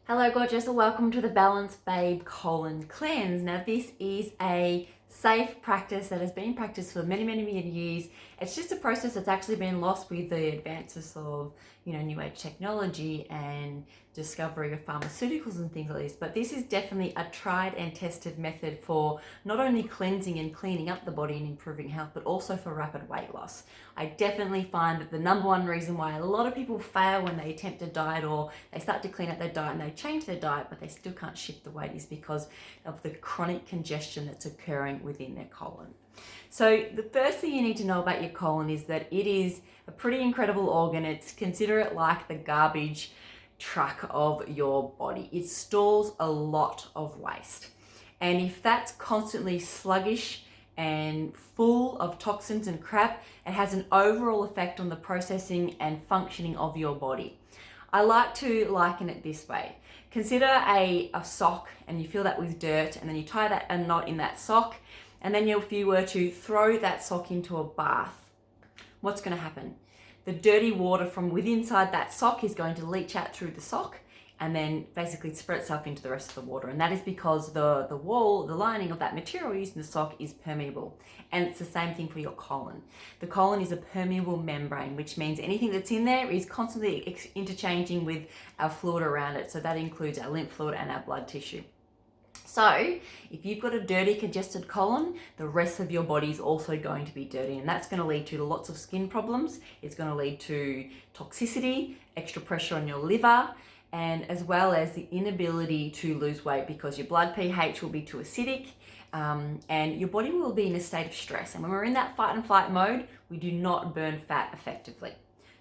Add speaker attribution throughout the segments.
Speaker 1: Hello gorgeous and welcome to the Balance Babe Colon Cleanse. Now this is a safe practice that has been practiced for many years. It's just a process that's actually been lost with the advances of new age technology and discovery of pharmaceuticals and things like this. But this is definitely a tried and tested method for not only cleansing and cleaning up the body and improving health, but also for rapid weight loss. I definitely find that the number one reason why a lot of people fail when they attempt a diet or they start to clean up their diet and they change their diet but they still can't shift the weight is because of the chronic congestion that's occurring within their colon. So the first thing you need to know about your colon is that it is a pretty incredible organ. Consider it like the garbage truck of your body. It stores a lot of waste. And if that's constantly sluggish and full of toxins and crap, it has an overall effect on the processing and functioning of your body. I like to liken it this way. Consider a sock and you fill that with dirt and then you tie a knot in that sock, and then if you were to throw that sock into a bath, what's going to happen? The dirty water from within inside that sock is going to leach out through the sock and then basically spread itself into the rest of the water. And that is because the lining of that material used in the sock is permeable. And it's the same thing for your colon. The colon is a permeable membrane, which means anything that's in there is constantly interchanging with our fluid around it. So that includes our lymph fluid and our blood tissue. So if you've got a dirty, congested colon, the rest of your body is also going to be dirty, and that's going to lead to lots of skin problems. It's going to lead to toxicity, extra pressure on your liver, and as well as the inability to lose weight because your blood pH will be too acidic, and your body will be in a state of stress. And when we're in that fight and flight mode, we do not burn fat effectively.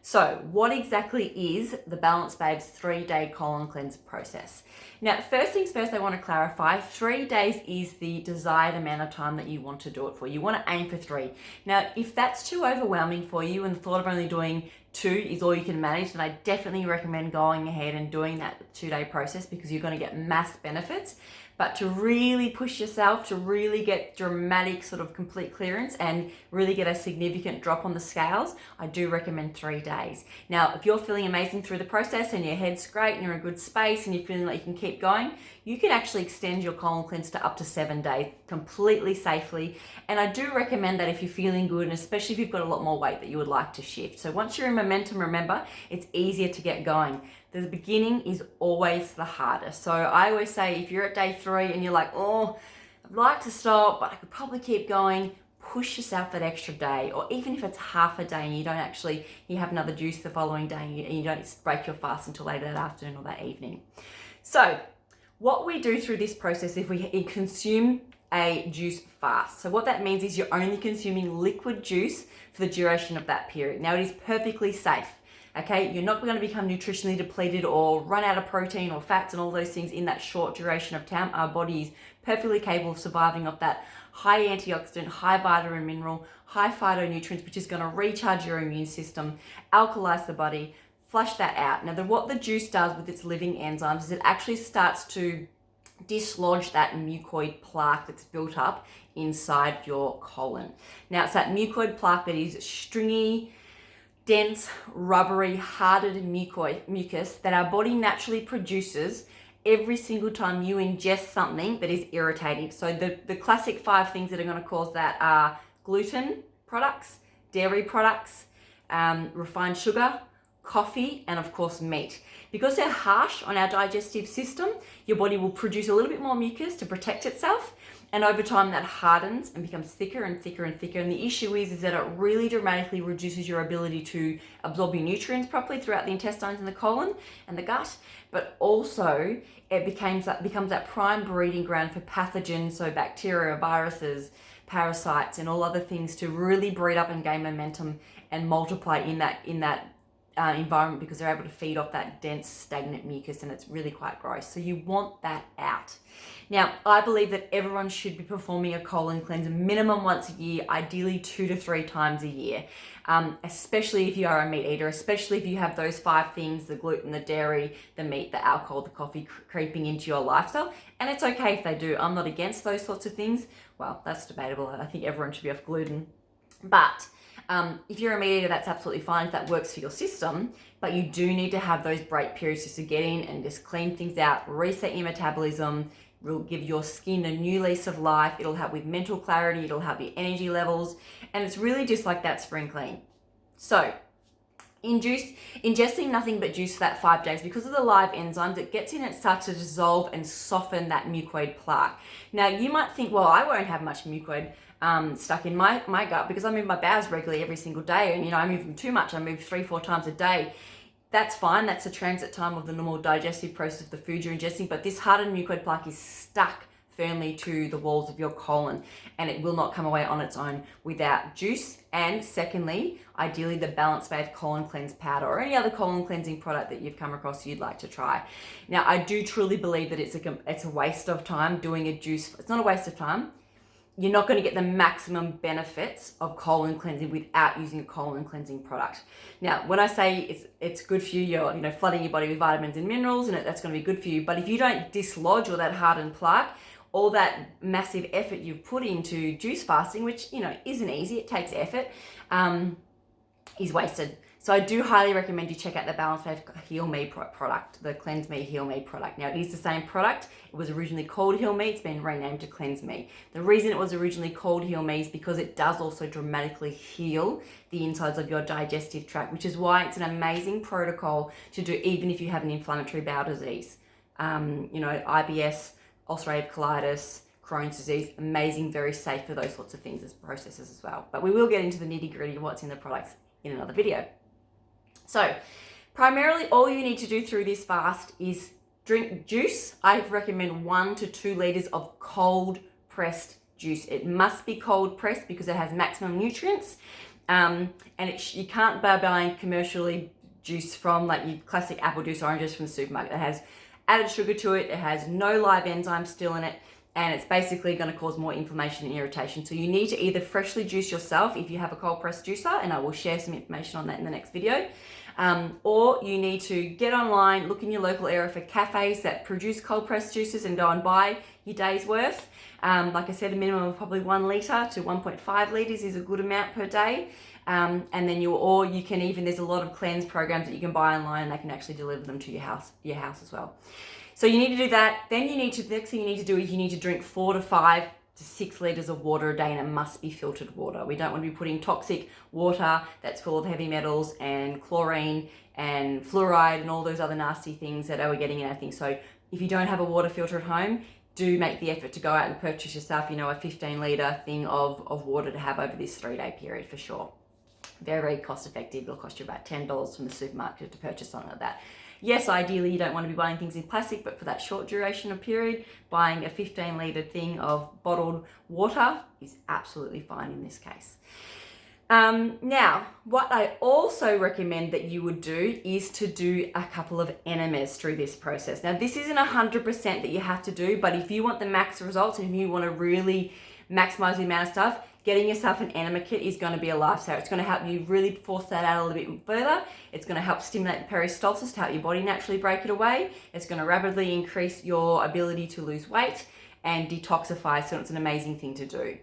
Speaker 1: So what exactly is the Balance Babes 3-day colon cleanse process? Now, first things first, I want to clarify, 3 days is the desired amount of time that you want to do it for. You want to aim for 3. Now, if that's too overwhelming for you and the thought of only doing 2 is all you can manage, then I definitely recommend going ahead and doing that 2-day process because you're going to get mass benefits. But to really push yourself, to really get dramatic sort of complete clearance and really get a significant drop on the scales, I do recommend 3 days. Now, if you're feeling amazing through the process and your head's great and you're in a good space and you're feeling like you can keep going, you can actually extend your colon cleanse to up to 7 days completely safely. And I do recommend that if you're feeling good, and especially if you've got a lot more weight that you would like to shift. So once you're in momentum, remember, it's easier to get going. The beginning is always the hardest. So I always say if you're at day 3 and you're like, oh, I'd like to stop, but I could probably keep going, push yourself that extra day. Or even if it's half a day and you have another juice the following day and you don't break your fast until later that afternoon or that evening. So what we do through this process, if we consume a juice fast. So what that means is you're only consuming liquid juice for the duration of that period. Now it is perfectly safe. Okay, you're not going to become nutritionally depleted or run out of protein or fats and all those things in that short duration of time. Our body is perfectly capable of surviving off that high antioxidant, high vitamin mineral, high phytonutrients, which is going to recharge your immune system, alkalize the body, flush that out. Now, what the juice does with its living enzymes is it actually starts to dislodge that mucoid plaque that's built up inside your colon. Now, it's that mucoid plaque that is stringy, dense, rubbery, hardened mucus that our body naturally produces every single time you ingest something that is irritating. So the classic 5 things that are going to cause that are gluten products, dairy products, refined sugar, coffee, and of course meat. Because they're harsh on our digestive system, your body will produce a little bit more mucus to protect itself. And over time that hardens and becomes thicker and thicker and thicker. And the issue is that it really dramatically reduces your ability to absorb your nutrients properly throughout the intestines and the colon and the gut. But also it becomes that prime breeding ground for pathogens, so bacteria, viruses, parasites, and all other things to really breed up and gain momentum and multiply in that environment because they're able to feed off that dense, stagnant mucus, and it's really quite gross. So you want that out. Now, I believe that everyone should be performing a colon cleanse minimum once a year, ideally 2 to 3 times a year, especially if you are a meat eater, especially if you have those 5 things, the gluten, the dairy, the meat, the alcohol, the coffee creeping into your lifestyle. And it's okay if they do. I'm not against those sorts of things. Well, that's debatable. I think everyone should be off gluten. But if you're a meat eater, that's absolutely fine if that works for your system. But but you do need to have those break periods just to get in and just clean things out, reset your metabolism. Will give your skin a new lease of life. It'll help with mental clarity, it'll help your energy levels, and it's really just like that spring clean. So ingesting nothing but juice for that 5 days, because of the live enzymes, it gets in and it starts to dissolve and soften that mucoid plaque. Now you might think, well, I won't have much mucoid stuck in my gut because I move my bowels regularly every single day, and I move them too much. I move 3-4 times a day. That's fine. That's the transit time of the normal digestive process of the food you're ingesting, but this hardened mucoid plaque is stuck firmly to the walls of your colon, and it will not come away on its own without juice. And secondly, ideally the Balance Babe colon cleanse powder or any other colon cleansing product that you've come across you'd like to try. Now, I do truly believe that it's a waste of time doing a juice. It's not a waste of time. You're not going to get the maximum benefits of colon cleansing without using a colon cleansing product. Now, when I say it's good for you, you're flooding your body with vitamins and minerals, and that's going to be good for you. But if you don't dislodge all that hardened plaque, all that massive effort you've put into juice fasting, which isn't easy, it takes effort, is wasted. So I do highly recommend you check out the Balance Babe Heal Me product, the Cleanse Me, Heal Me product. Now, it is the same product. It was originally called Heal Me. It's been renamed to Cleanse Me. The reason it was originally called Heal Me is because it does also dramatically heal the insides of your digestive tract, which is why it's an amazing protocol to do even if you have an inflammatory bowel disease. IBS, ulcerative colitis, Crohn's disease, amazing, very safe for those sorts of things as processes as well. But we will get into the nitty-gritty of what's in the products in another video. So primarily all you need to do through this fast is drink juice. I recommend 1 to 2 liters of cold pressed juice. It must be cold pressed because it has maximum nutrients, and you can't buy buying commercially juice from like your classic apple juice, orange juice from the supermarket. It has added sugar to it. It has no live enzymes still in it, and it's basically going to cause more inflammation and irritation. So you need to either freshly juice yourself if you have a cold pressed juicer, and I will share some information on that in the next video, or you need to get online, look in your local area for cafes that produce cold pressed juices and go and buy your day's worth. Like I said, a minimum of probably 1 litre to 1.5 litres is a good amount per day. And then you can even, there's a lot of cleanse programs that you can buy online, and they can actually deliver them to your house as well. So you need to do that. Then the next thing you need to do is you need to drink 4 to 5 to 6 litres of water a day, and it must be filtered water. We don't want to be putting toxic water that's full of heavy metals and chlorine and fluoride and all those other nasty things that we're getting in our things. So if you don't have a water filter at home, do make the effort to go out and purchase yourself, a 15 litre thing of water to have over this 3-day period for sure. Very, very cost effective. It'll cost you about $10 from the supermarket to purchase something like that. Yes, ideally you don't want to be buying things in plastic, but for that short duration of period, buying a 15 litre thing of bottled water is absolutely fine in this case. Now, what I also recommend that you would do is to do a couple of enemas through this process. Now, this isn't 100% that you have to do, but if you want the max results and if you want to really maximize the amount of stuff, getting yourself an enema kit is going to be a lifesaver. It's going to help you really force that out a little bit further. It's going to help stimulate the peristalsis to help your body naturally break it away. It's going to rapidly increase your ability to lose weight and detoxify, so it's an amazing thing to do.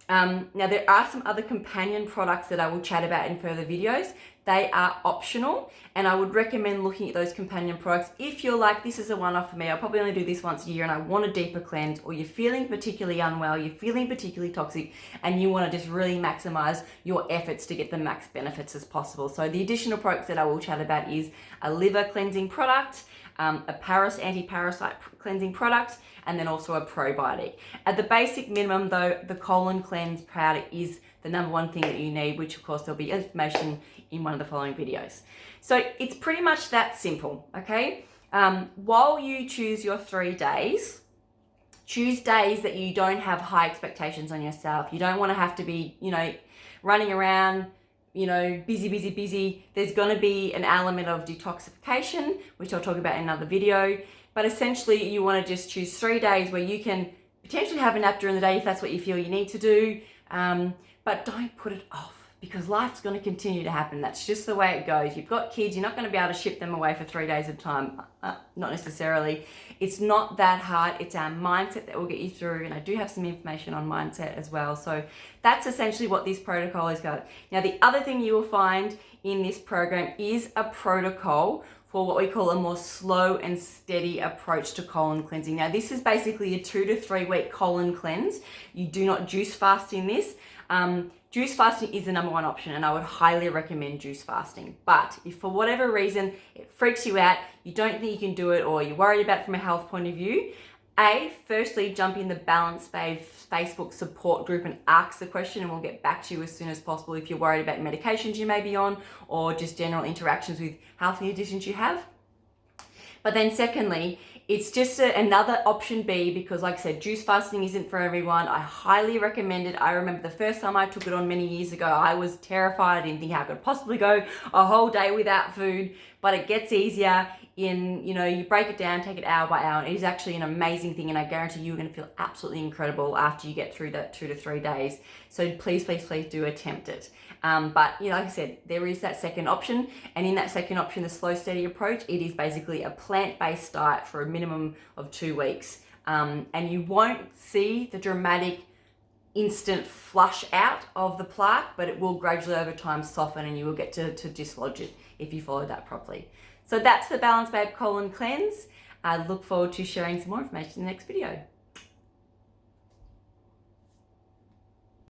Speaker 1: Now, there are some other companion products that I will chat about in further videos. They are optional, and I would recommend looking at those companion products if you're like, this is a one-off for me, I'll probably only do this once a year and I want a deeper cleanse, or you're feeling particularly unwell, you're feeling particularly toxic, and you want to just really maximize your efforts to get the max benefits as possible. So the additional products that I will chat about is a liver cleansing product, a anti-parasite cleansing product, and then also a probiotic. At the basic minimum though, the colon cleanse powder is the number one thing that you need, which of course there'll be information in one of the following videos. So it's pretty much that simple, okay? While you choose your 3 days, choose days that you don't have high expectations on yourself. You don't want to have to be, running around, busy. There's going to be an element of detoxification, which I'll talk about in another video. But essentially, you want to just choose 3 days where you can potentially have a nap during the day if that's what you feel you need to do. But don't put it off, because life's going to continue to happen. That's just the way it goes. You've got kids, you're not going to be able to ship them away for 3 days at a time. Not necessarily. It's not that hard. It's our mindset that will get you through. And I do have some information on mindset as well. So that's essentially what this protocol is about. Now, the other thing you will find in this program is a protocol for what we call a more slow and steady approach to colon cleansing. Now, this is basically a 2 to 3 week colon cleanse. You do not juice fast in this. Juice fasting is the number one option, and I would highly recommend juice fasting. But if for whatever reason it freaks you out, you don't think you can do it, or you're worried about it from a health point of view, firstly, jump in the Balance Babe Facebook support group and ask the question, and we'll get back to you as soon as possible if you're worried about medications you may be on or just general interactions with healthy conditions you have. But then secondly, it's just another option B, because like I said, juice fasting isn't for everyone. I highly recommend it. I remember the first time I took it on many years ago, I was terrified. I didn't think how I could possibly go a whole day without food, but it gets easier you break it down, take it hour by hour, and it is actually an amazing thing, and I guarantee you're going to feel absolutely incredible after you get through that 2 to 3 days. So please do attempt it. But like I said, there is that second option, and in that second option, the slow steady approach, it is basically a plant-based diet for a minimum of 2 weeks, and you won't see the dramatic instant flush out of the plaque, but it will gradually over time soften, and you will get to dislodge it if you follow that properly. So that's the Balance Babe colon cleanse. I look forward to sharing some more information in the next video.